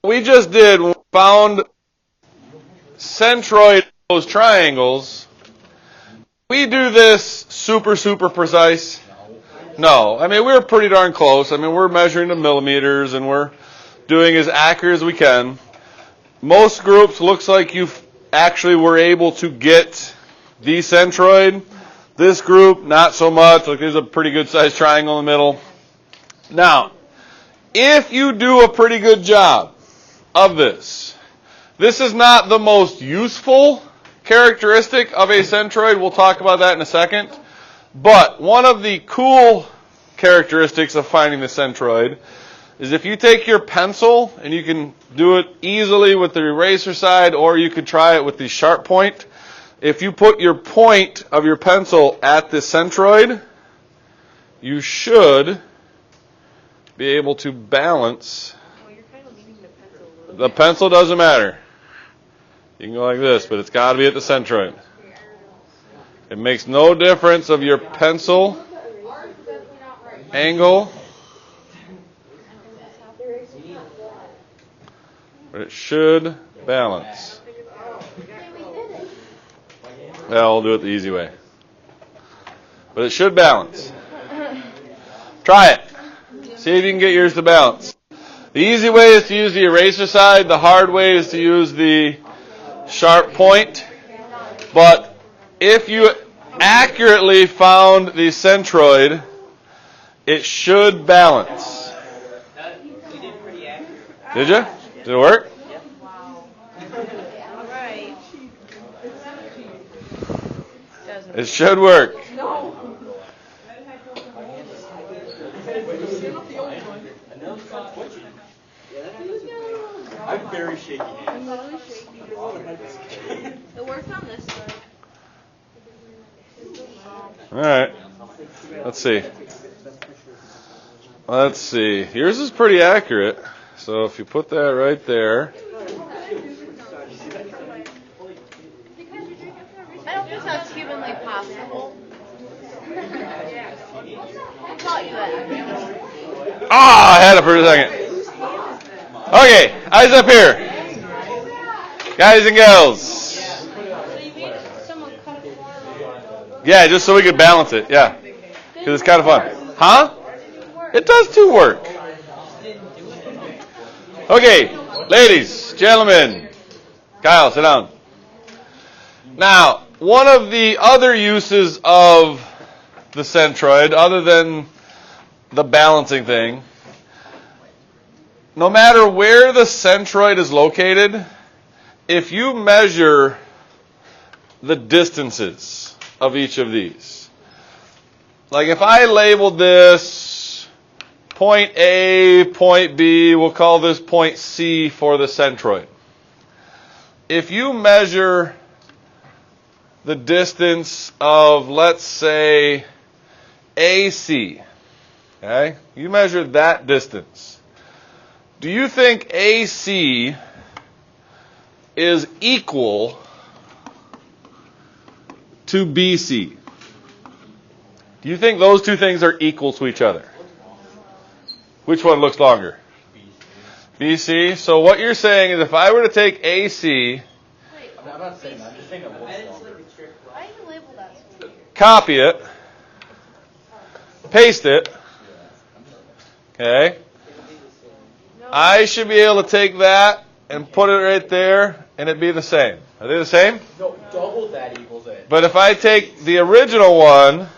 we just did, we found centroid those triangles. We do this super precise? No. I mean, we're pretty darn close. I mean, we're measuring the millimeters and we're doing as accurate as we can. Most groups looks like you actually were able to get the centroid. This group, not so much. Look, there's a pretty good sized triangle in the middle. Now, if you do a pretty good job of this, this is not the most useful characteristic of a centroid. We'll talk about that in a second. But one of the cool characteristics of finding the centroid is if you take your pencil, and you can do it easily with the eraser side, or you could try it with the sharp point. If you put your point of your pencil at the centroid, you should be able to balance. Well, you're kind of leaning the pencil a little bit. The pencil doesn't matter. You can go like this, but it's got to be at the centroid. It makes no difference of your pencil angle, but it should balance. Well, I'll do it the easy way. But it should balance. Try it. See if you can get yours to balance. The easy way is to use the eraser side. The hard way is to use the sharp point. But if you accurately found the centroid, it should balance. You did pretty accurate. Did you? Did it work? Yep. Wow. All right. It should work. No. I'm very shaky. I'm really shaky. It works on this side. All right. Let's see. Let's see. Yours is pretty accurate. So if you put that right there. I don't think that's humanly possible. I taught you that. Ah, I had it for a second. Okay, eyes up here. Guys and girls. So you made someone cut it for Yeah, just so we could balance it. Yeah. Because it's kind of fun. Huh? It does too work. Okay, ladies, gentlemen. Kyle, sit down. Now, one of the other uses of the centroid, other than the balancing thing, no matter where the centroid is located, if you measure the distances of each of these, like if I labeled this point A, point B, we'll call this point C for the centroid. If you measure the distance of, let's say, AC, okay? You measure that distance. Do you think AC is equal to BC? Do you think those two things are equal to each other? Which one looks longer? BC. So what you're saying is if I were to take AC, I'm not saying that. I'm just saying it looks longer. Why do you label that? copy it, paste it, okay? I should be able to take that and put it right there, and it'd be the same. Are they the same? No, double that equals it. But if I take the original one,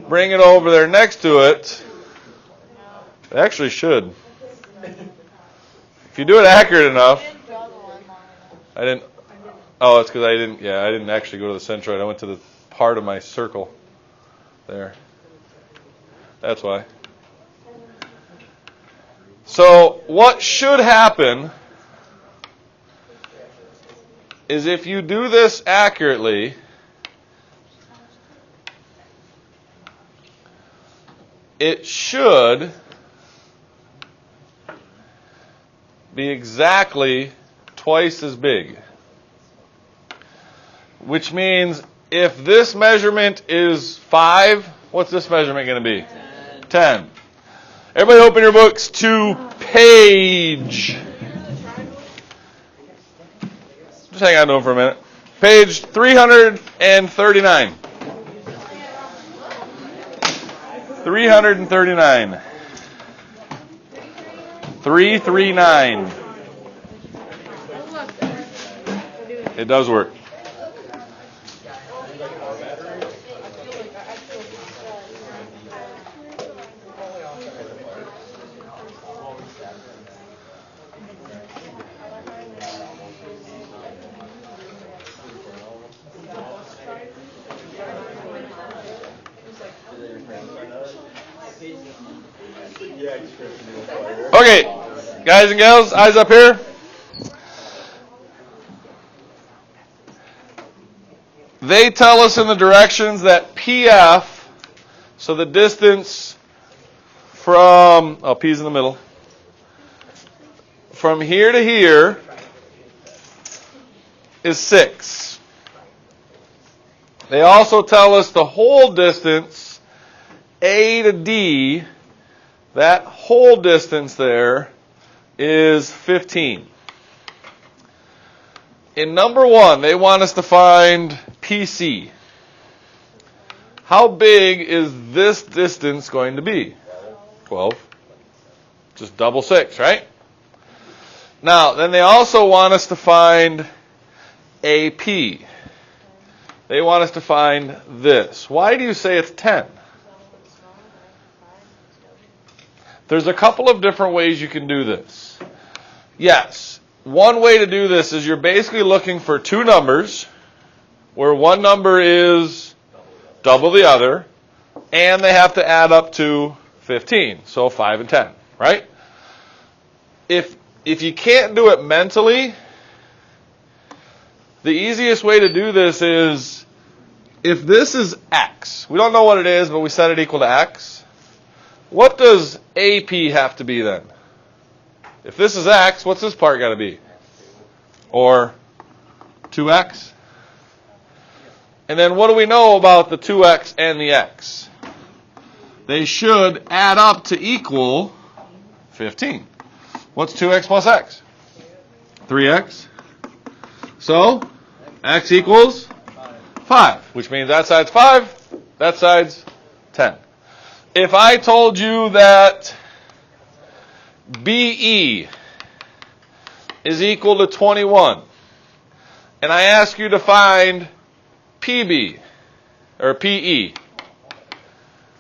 bring it over there next to it, it actually should. If you do it accurate enough. I didn't. Oh, it's because I didn't actually go to the centroid. I went to the part of my circle there. That's why. So what should happen is if you do this accurately, it should be exactly twice as big. Which means if this measurement is 5, what's this measurement going to be? 10. Everybody open your books to page Just hang on to them for a minute. Page 339. 339. 339. It does work. Okay, guys and gals, eyes up here. They tell us in the directions that PF, so the distance from, P's in the middle, from here to here is 6. They also tell us the whole distance, A to D, that whole distance there is 15. In number 1, they want us to find PC. How big is this distance going to be? 12. Just double 6, right? Now, then they also want us to find AP. They want us to find this. Why do you say it's 10? There's a couple of different ways you can do this. Yes, one way to do this is you're basically looking for two numbers where one number is double the other, and they have to add up to 15, so 5 and 10, right? If you can't do it mentally, the easiest way to do this is, if this is x, we don't know what it is, but we set it equal to x, what does AP have to be then? If this is x, what's this part got to be? Or 2x? And then what do we know about the 2x and the x? They should add up to equal 15. What's 2x plus x? 3x. So, x equals 5, which means that side's 5, that side's 10. If I told you that BE is equal to 21, and I ask you to find PB, or PE,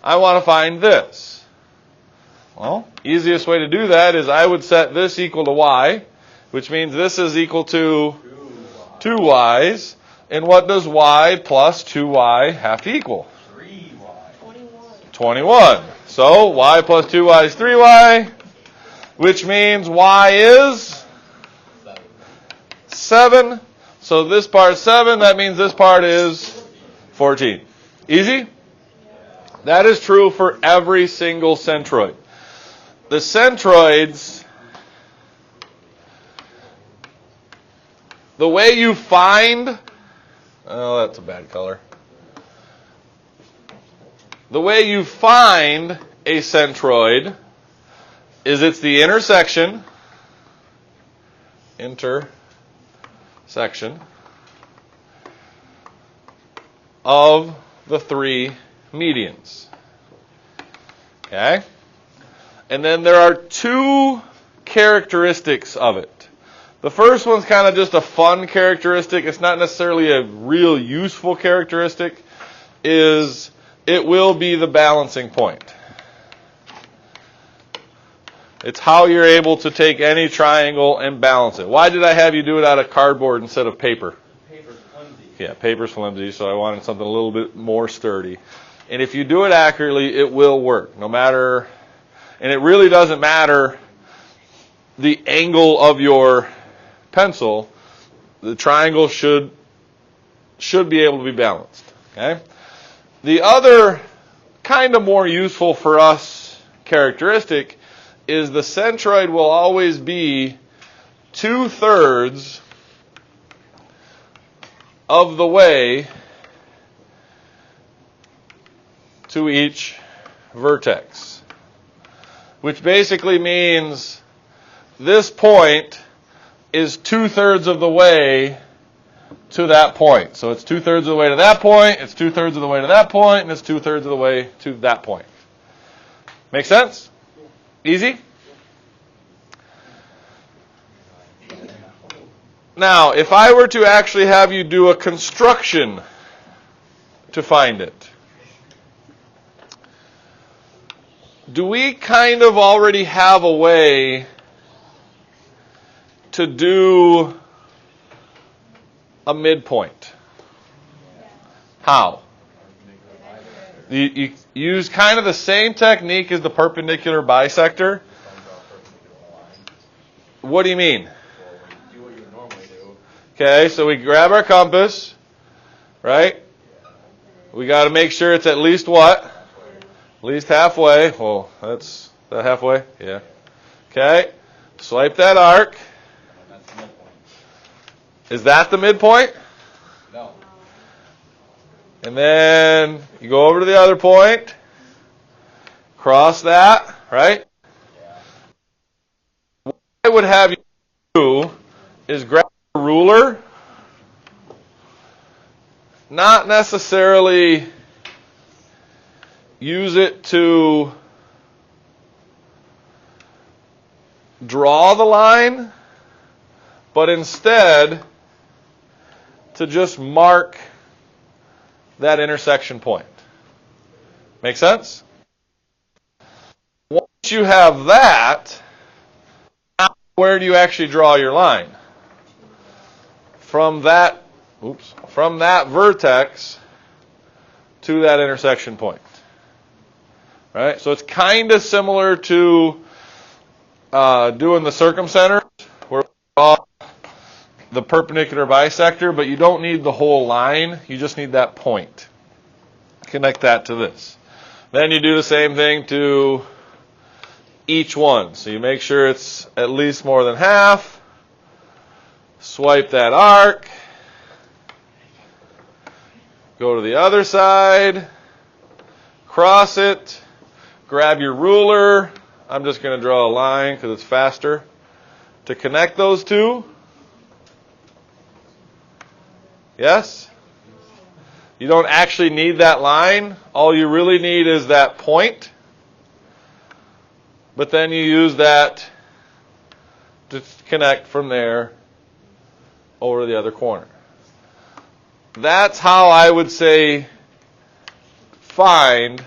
I want to find this. Well, easiest way to do that is I would set this equal to y, which means this is equal to 2y's. And what does y plus 2y have to equal? 21. So y plus 2y is 3y, which means y is 7. So this part's 7, that means this part is 14. Easy? That is true for every single centroid. The centroids, the way you find, oh, that's a bad color. The way you find a centroid is it's the intersection of the three medians. Okay? And then there are two characteristics of it. The first one's kind of just a fun characteristic. It's not necessarily a real useful characteristic. Is it will be the balancing point. It's how you're able to take any triangle and balance it. Why did I have you do it out of cardboard instead of paper? Paper's flimsy. Yeah, paper's flimsy, so I wanted something a little bit more sturdy. And if you do it accurately, it will work. No matter, and it really doesn't matter the angle of your pencil, the triangle should be able to be balanced. Okay? The other kind of more useful for us characteristic is the centroid will always be 2/3 of the way to each vertex, which basically means this point is 2/3 of the way to that point. So it's 2/3 of the way to that point, it's 2/3 of the way to that point, and it's 2/3 of the way to that point. Make sense? Easy? Now, if I were to actually have you do a construction to find it, do we kind of already have a way to do a midpoint? How? You use kind of the same technique as the perpendicular bisector. What do you mean? Okay, so we grab our compass, right? We got to make sure it's at least what? At least halfway. Well, that's that halfway? Yeah. Okay. Swipe that arc. Is that the midpoint? No. And then you go over to the other point. Cross that, right? What I would have you do is grab a ruler. Not necessarily use it to draw the line, but instead to just mark that intersection point. Make sense? Once you have that, now where do you actually draw your line? From that vertex to that intersection point. Right? So it's kind of similar to doing the circumcenter, where we draw the perpendicular bisector, but you don't need the whole line. You just need that point. Connect that to this. Then you do the same thing to each one. So you make sure it's at least more than half. Swipe that arc. Go to the other side. Cross it. Grab your ruler. I'm just going to draw a line because it's faster to connect those two. Yes? You don't actually need that line. All you really need is that point. But then you use that to connect from there over to the other corner. That's how I would say find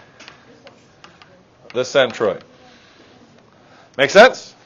the centroid. Make sense?